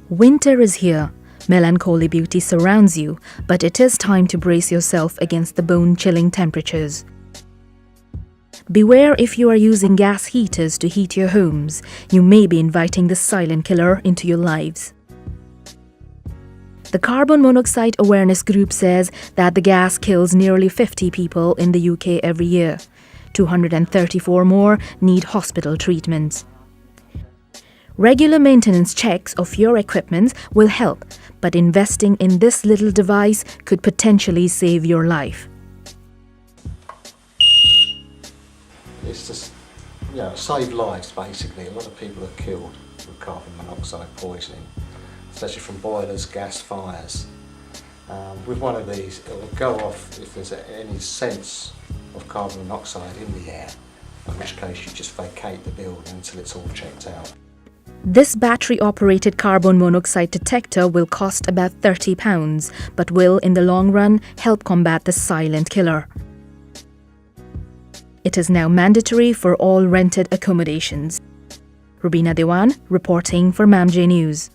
Winter is here. Melancholy beauty surrounds you, but it is time to brace yourself against the bone-chilling temperatures. Beware if you are using gas heaters to heat your homes. You may be inviting the silent killer into your lives. The Carbon Monoxide Awareness Group says that the gas kills nearly 50 people in the UK every year. 234 more need hospital treatments. Regular maintenance checks of your equipment will help, but investing in this little device could potentially save your life. It's just, save lives basically. A lot of people are killed with carbon monoxide poisoning, especially from boilers, gas fires. With one of these, it will go off if there's any sense of carbon monoxide in the air, in which case you just vacate the building until it's all checked out. This battery-operated carbon monoxide detector will cost about £30, but will, in the long run, help combat the silent killer. It is now mandatory for all rented accommodations. Rubina Dewan, reporting for MAMMJ News.